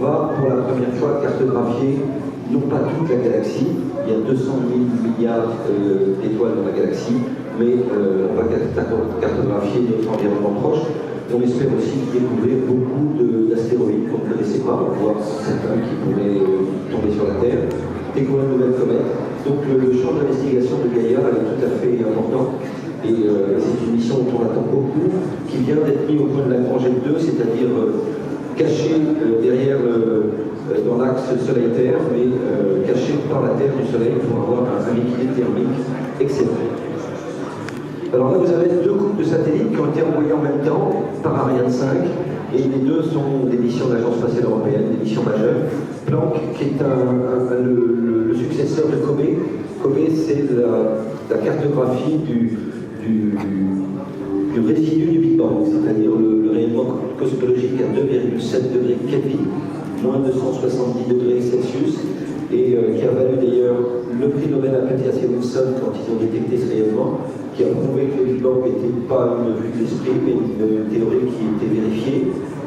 va pour la première fois cartographier non pas toute la galaxie, il y a 200 000 milliards d'étoiles dans la galaxie, mais on va cartographier notre environnement proche. On espère aussi découvrir beaucoup d'astéroïdes qu'on ne connaissait pas, voire certains qui pourraient tomber sur la Terre, découvrir de nouvelles comètes. Donc le champ d'investigation de Gaïa est tout à fait important. Et c'est une mission dont on attend beaucoup, qui vient d'être mise au point de Lagrange L2, c'est-à-dire caché derrière, dans l'axe Soleil-Terre, mais caché par la Terre du Soleil pour avoir un équilibre thermique excellent. Alors là, vous avez deux couples de satellites qui ont été envoyés en même temps par Ariane 5, et les deux sont des missions de l'Agence spatiale européenne, des missions majeures. Planck, qui est le successeur de COBE. COBE, c'est la cartographie du résidu du Big Bang, c'est-à-dire le rayonnement cosmologique à 2,7 degrés Kelvin, moins 270 degrés Celsius, et qui a valu d'ailleurs le prix Nobel à Petty et Wilson quand ils ont détecté ce rayonnement, qui a prouvé que le Big Bang n'était pas une vue de l'esprit, mais une théorie qui était vérifiée,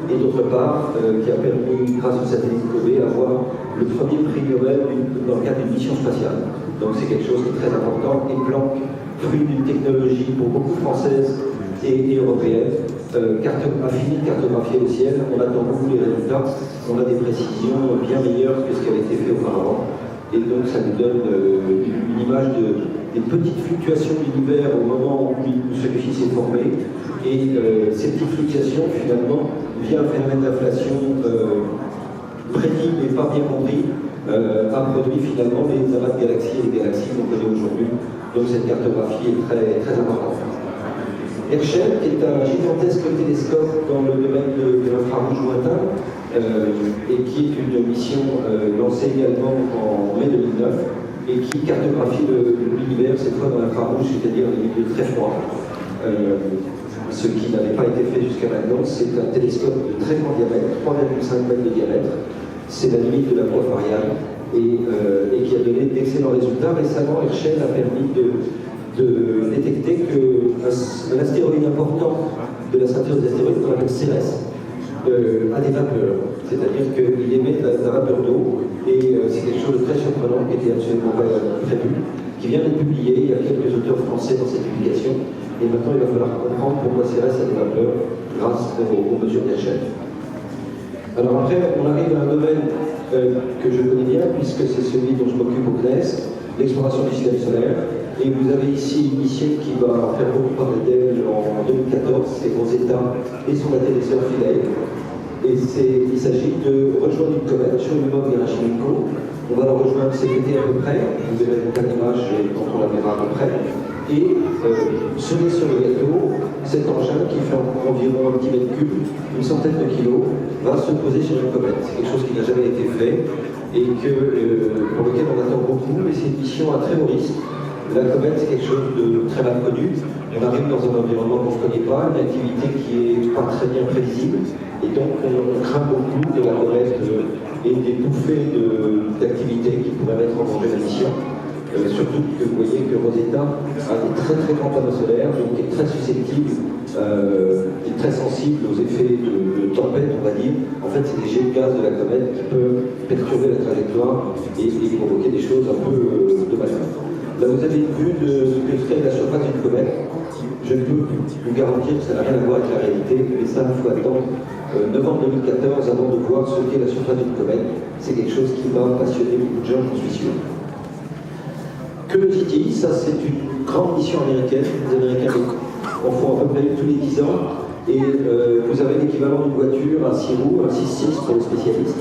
et d'autre part, qui a permis, grâce au satellite COBE, d'avoir le premier prix Nobel dans le cadre d'une mission spatiale. Donc c'est quelque chose qui est très important, et Planck, fruit d'une technologie pour beaucoup française et européenne, cartographiée au ciel, on attend beaucoup les résultats, on a des précisions bien meilleures que ce qui avait été fait auparavant, et donc ça nous donne une image des petites fluctuations de l'univers au moment où celui-ci s'est formé, et ces petites fluctuations, finalement, via un phénomène d'inflation prédit mais pas bien compris, a produit finalement les amas de galaxies et les galaxies qu'on connaît aujourd'hui. Donc cette cartographie est très, très importante. Herschel est un gigantesque télescope dans le domaine de l'infrarouge lointain, et qui est une mission lancée également en mai 2009, et qui cartographie l'univers, cette fois dans l'infrarouge, c'est-à-dire les milieux très froids. Ce qui n'avait pas été fait jusqu'à maintenant, c'est un télescope de très grand diamètre, 3,5 mètres de diamètre. C'est la limite de la proie Ariane, et qui a donné d'excellents résultats. Récemment, Herschel a permis de détecter qu'un astéroïde important de la ceinture des astéroïdes, qu'on appelle Cérès, a des vapeurs. C'est-à-dire qu'il émet de la vapeur d'eau, et c'est quelque chose de très surprenant qui n'était absolument pas prévu, qui vient d'être publié. Il y a quelques auteurs français dans cette publication, et maintenant il va falloir comprendre pourquoi Cérès a des vapeurs grâce aux mesures d'Herschel. Alors après, on arrive à un domaine que je connais bien, puisque c'est celui dont je m'occupe au CNES, l'exploration du système solaire. Et vous avez ici une mission qui va faire beaucoup parler d'elle en 2014, c'est Rosetta et son atterrisseur Philae. Et il s'agit de rejoindre une comète, Churyumov-Gerasimenko. On va la rejoindre cet été à peu près, vous verrez donc l'image quand on la verra à peu près. Et cerise sur le gâteau, cet engin qui fait environ un petit mètre cube, une centaine de kilos, va se poser sur une comète. C'est quelque chose qui n'a jamais été fait et pour lequel on attend beaucoup, mais c'est une mission à très haut risque. La comète, c'est quelque chose de très mal connu. On arrive dans un environnement qu'on ne connaît pas, une activité qui n'est pas très bien prévisible, et donc on craint beaucoup de la comète et des bouffées d'activités qui pourraient mettre en danger la mission. Surtout que vous voyez que Rosetta a des très très grands panneaux solaires, donc est très susceptible et très sensible aux effets de tempête, on va dire. En fait, c'est des jets de gaz de la comète qui peuvent perturber la trajectoire et provoquer des choses un peu dommageables. Là, vous avez une vue de ce que serait la surface d'une comète. Je peux vous garantir que ça n'a rien à voir avec la réalité, mais ça, il faut attendre novembre 2014 avant de voir ce qu'est la surface d'une comète. C'est quelque chose qui va passionner beaucoup de gens, j'en suis sûr. Curiosity, ça c'est une grande mission américaine. Les Américains en font à peu près tous les 10 ans. Et vous avez l'équivalent d'une voiture, un 6 roues, un 6-6 pour les spécialistes,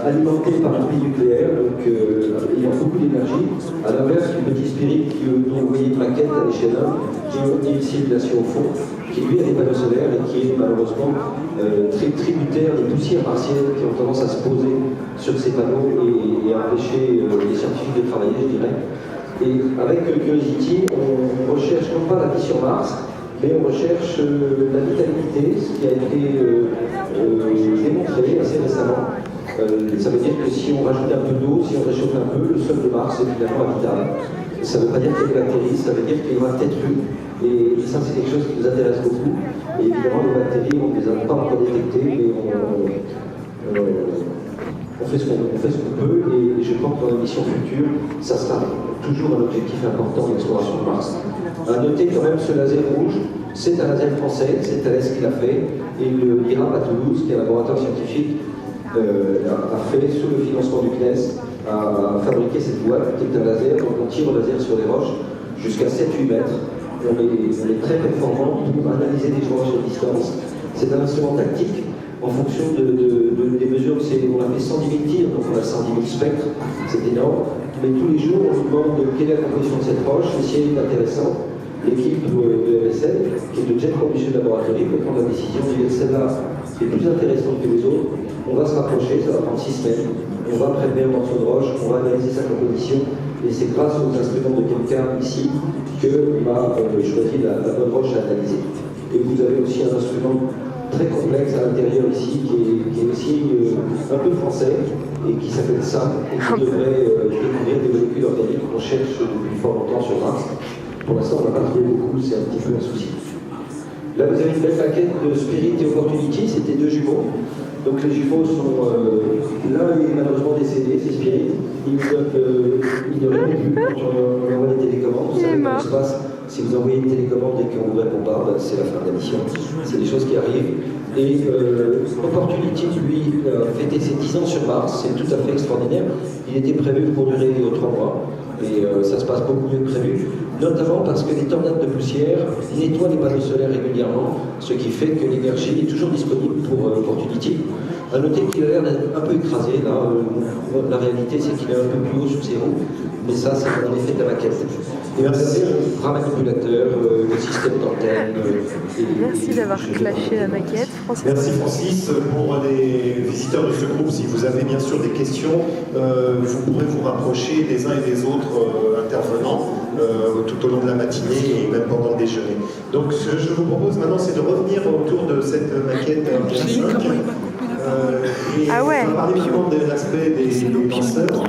alimenté par une pile nucléaire, donc ayant beaucoup d'énergie. À l'inverse du petit Spirit dont vous voyez une maquette à l'échelle 1, qui a une simulation au fond, qui lui a des panneaux solaires et qui est malheureusement très tributaire des poussières partielles qui ont tendance à se poser sur ces panneaux et à empêcher les scientifiques de travailler, je dirais. Et avec Curiosity, on recherche non pas la vie sur Mars, mais on recherche la vitalité, ce qui a été démontré assez récemment. Ça veut dire que si on rajoute un peu d'eau, si on réchauffe un peu, le sol de Mars est finalement habitable. Ça ne veut pas dire qu'il y a des bactéries, ça veut dire qu'il y aura peut-être eu. Et ça, c'est quelque chose qui nous intéresse beaucoup. Et évidemment, les bactéries, on ne les a pas encore détectées, mais on fait ce qu'on peut, et je pense que dans la mission future, ça sera toujours un objectif important d'exploration de Mars. À noter quand même ce laser rouge, c'est un laser français, c'est Thales qui l'a fait, et l'IRAP à Toulouse, qui est un laboratoire scientifique, a fait, sous le financement du CNES, a fabriqué cette boîte qui est un laser, donc on tire le laser sur les roches jusqu'à 7-8 mètres. On est très performant pour analyser des roches à distance. C'est un instrument tactique en fonction des mesures. On a fait 110 000 tirs, donc on a 110 000 spectres, c'est énorme. Mais tous les jours, on nous demande quelle est la composition de cette roche, si elle est intéressante. L'équipe de MSN, qui est de Jet Propulsion Laboratory, peut prendre la décision de dire celle-là est plus intéressante que les autres. On va se rapprocher, ça va prendre 6 semaines. On va prélever un morceau de roche, on va analyser sa composition. Et c'est grâce aux instruments de quelqu'un ici qu'on a choisi la bonne roche à analyser. Et vous avez aussi un instrument très complexe à l'intérieur ici, qui est aussi un peu français, et qui s'appelle SAM, et qui devrait découvrir des molécules organiques qu'on cherche depuis fort longtemps sur Mars. Pour l'instant, on n'a pas trouvé beaucoup, c'est un petit peu un souci. Là, vous avez une belle plaquette de Spirit et Opportunity, c'était 2 jumeaux. Donc les jumeaux sont... l'un est malheureusement décédé, c'est Spirit. Il ne répond plus quand on envoie des télécommandes. Vous savez comment ça se passe. Si vous envoyez une télécommande et qu'on ne vous répond pas, c'est la fin de la mission. C'est des choses qui arrivent. Et Opportunity, lui, a fêté ses 10 ans sur Mars. C'est tout à fait extraordinaire. Il était prévu pour durer 3 mois. Et ça se passe beaucoup mieux que prévu. Notamment parce que les tornades de poussière nettoient les panneaux solaires régulièrement, ce qui fait que l'énergie est toujours disponible pour Opportunity. À noter qu'il a l'air d'être un peu écrasé, là. La réalité, c'est qu'il est un peu plus haut sous zéro, mais ça, c'est en effet de la maquette. Et vous avez un bras manipulateur, le système d'antenne. Merci d'avoir clashé la maquette, Francis. Merci Francis. Pour les visiteurs de ce groupe, si vous avez bien sûr des questions, vous pourrez vous rapprocher des uns et des autres intervenants tout au long de la matinée et même pendant le déjeuner. Donc ce que je vous propose maintenant, c'est de revenir autour de cette maquette R5. Ah ouais. On va parler maintenant de l'aspect des lanceurs.